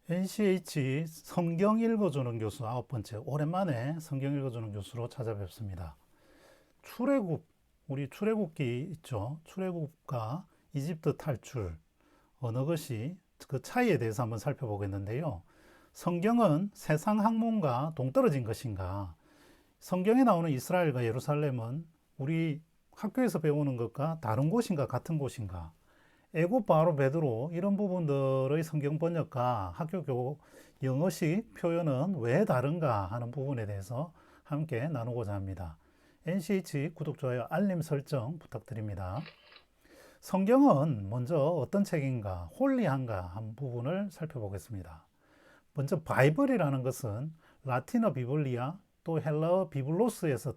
NCH 성경 읽어주는 교수 9번째, 오랜만에 성경 읽어주는 교수로 찾아뵙습니다. 우리 출애굽기 있죠. 출애굽과 이집트 탈출, 어느 것이 그 차이에 대해서 한번 살펴보겠는데요. 성경은 세상 학문과 동떨어진 것인가? 성경에 나오는 이스라엘과 예루살렘은 우리 학교에서 배우는 것과 다른 곳인가 같은 곳인가? 애굽 바로 베드로 이런 부분들의 성경 번역과 학교 영어식 표현은 왜 다른가 하는 부분에 대해서 함께 나누고자 합니다. NCH 구독, 좋아요, 알림 설정 부탁드립니다. 성경은 먼저 어떤 책인가, 홀리한가 한 부분을 살펴보겠습니다. 먼저 바이블이라는 것은 라틴어 비블리아 또 헬라어 비블로스에서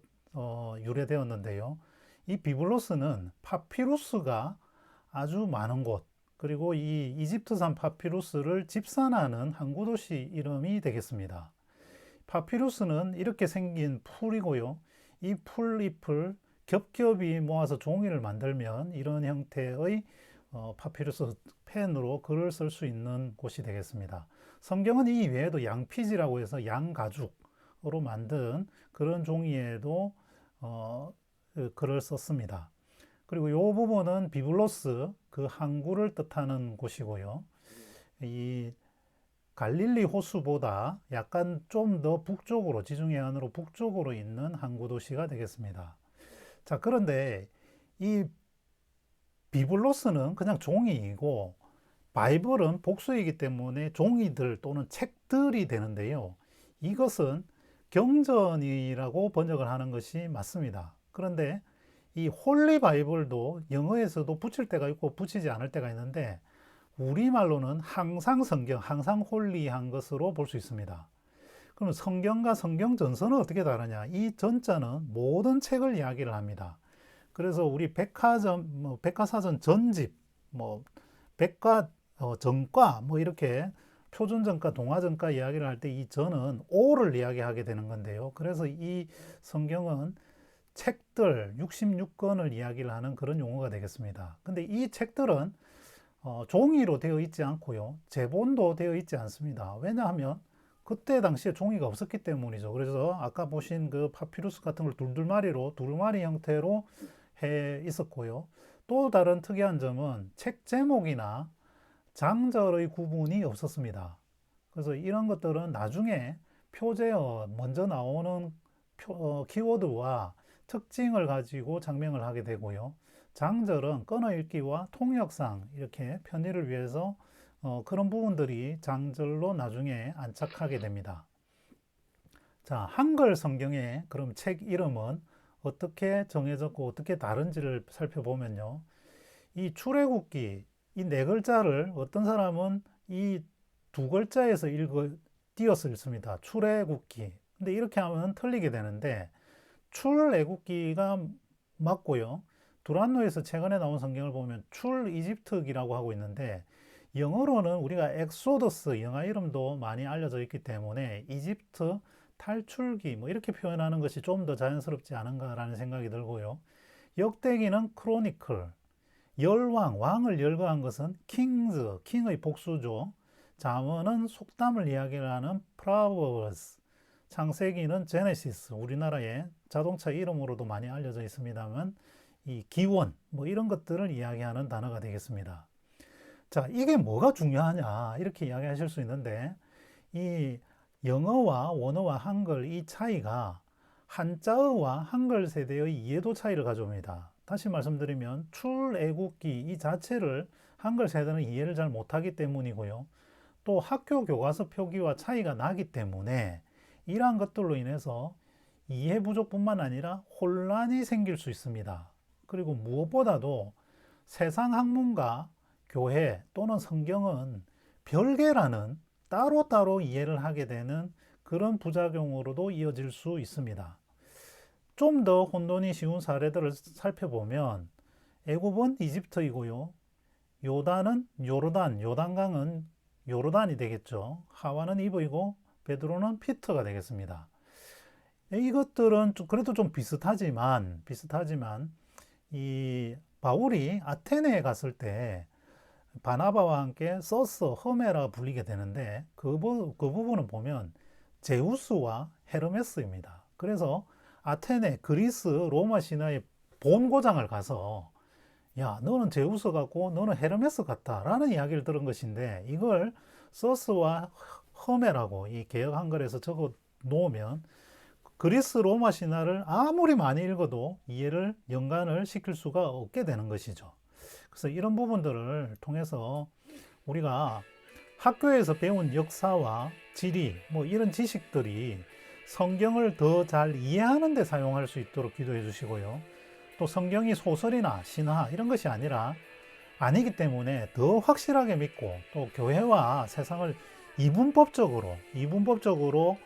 유래되었는데요. 이 비블로스는 파피루스가 아주 많은 곳, 그리고 이 이집트산 파피루스를 집산하는 항구 도시 이름이 되겠습니다. 파피루스는 이렇게 생긴 풀이고요. 이 풀잎을 겹겹이 모아서 종이를 만들면 이런 형태의 파피루스 펜으로 글을 쓸 수 있는 곳이 되겠습니다. 성경은 이 외에도 양피지라고 해서 양가죽으로 만든 그런 종이에도 글을 썼습니다. 그리고 이 부분은 비블로스, 그 항구를 뜻하는 곳이고요. 이 갈릴리 호수보다 약간 좀 더 북쪽으로, 지중해안으로 북쪽으로 있는 항구 도시가 되겠습니다. 자, 그런데 이 비블로스는 그냥 종이이고 바이블은 복수이기 때문에 종이들 또는 책들이 되는데요. 이것은 경전이라고 번역을 하는 것이 맞습니다. 그런데 이 홀리 바이블도 영어에서도 붙일 때가 있고 붙이지 않을 때가 있는데 우리말로는 항상 성경, 항상 홀리한 것으로 볼 수 있습니다. 그럼 성경과 성경 전서는 어떻게 다르냐? 이 전자는 모든 책을 이야기를 합니다. 그래서 우리 백과사전 전집, 전과, 이렇게 표준전과, 동화전과 이야기를 할 때 이 전은 오를 이야기하게 되는 건데요. 그래서 이 성경은 책들 66권을 이야기를 하는 그런 용어가 되겠습니다. 근데 이 책들은 종이로 되어 있지 않고요. 제본도 되어 있지 않습니다. 왜냐하면 그때 당시에 종이가 없었기 때문이죠. 그래서 아까 보신 그 파피루스 같은 걸 두루마리 형태로 해 있었고요. 또 다른 특이한 점은 책 제목이나 장절의 구분이 없었습니다. 그래서 이런 것들은 나중에 표제어 먼저 나오는 키워드와 특징을 가지고 장명을 하게 되고요. 장절은 끊어읽기와 통역상 이렇게 편의를 위해서 그런 부분들이 장절로 나중에 안착하게 됩니다. 자, 한글 성경의 그럼 책 이름은 어떻게 정해졌고 어떻게 다른지를 살펴보면요. 이 출애굽기 이 네 글자를 어떤 사람은 이 두 글자에서 띄어서 읽습니다. 출애굽기. 근데 이렇게 하면 틀리게 되는데 출애굽기가 맞고요. 두란노에서 최근에 나온 성경을 보면 출이집트기라고 하고 있는데 영어로는 우리가 엑소더스 영화 이름도 많이 알려져 있기 때문에 이집트 탈출기 이렇게 표현하는 것이 좀 더 자연스럽지 않은가라는 생각이 들고요. 역대기는 크로니클, 왕을 열거한 것은 킹즈, 킹의 복수죠. 잠언은 속담을 이야기하는 프로버브스, 창세기는 제네시스, 우리나라의 자동차 이름으로도 많이 알려져 있습니다만 이 기원 이런 것들을 이야기하는 단어가 되겠습니다. 자, 이게 뭐가 중요하냐 이렇게 이야기하실 수 있는데 이 영어와 원어와 한글 이 차이가 한자어와 한글 세대의 이해도 차이를 가져옵니다. 다시 말씀드리면 출애굽기 이 자체를 한글 세대는 이해를 잘 못하기 때문이고요. 또 학교 교과서 표기와 차이가 나기 때문에 이러한 것들로 인해서 이해 부족뿐만 아니라 혼란이 생길 수 있습니다. 그리고 무엇보다도 세상 학문과 교회 또는 성경은 별개라는 따로따로 이해를 하게 되는 그런 부작용으로도 이어질 수 있습니다. 좀 더 혼돈이 쉬운 사례들을 살펴보면 애굽은 이집트이고요. 요단은 요단강은 요르단이 되겠죠. 하와는 이브이고 베드로는 피터가 되겠습니다. 이것들은 그래도 좀 비슷하지만 이 바울이 아테네에 갔을 때 바나바와 함께 서스, 허메라 불리게 되는데 그 부분은 보면 제우스와 헤르메스입니다. 그래서 아테네, 그리스, 로마 신화의 본고장을 가서 야, 너는 제우스 같고 너는 헤르메스 같다라는 이야기를 들은 것인데 이걸 서스와 허메라고 이 개역 한글에서 적어 놓으면 그리스 로마 신화를 아무리 많이 읽어도 이해를 연관을 시킬 수가 없게 되는 것이죠. 그래서 이런 부분들을 통해서 우리가 학교에서 배운 역사와 지리 뭐 이런 지식들이 성경을 더 잘 이해하는 데 사용할 수 있도록 기도해 주시고요. 또 성경이 소설이나 신화 이런 것이 아니기 때문에 더 확실하게 믿고 또 교회와 세상을 이분법적으로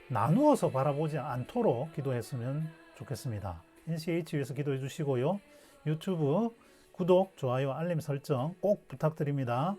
나누어서 바라보지 않도록 기도했으면 좋겠습니다. NCH 위해서 기도해 주시고요. 유튜브 구독, 좋아요, 알림 설정 꼭 부탁드립니다.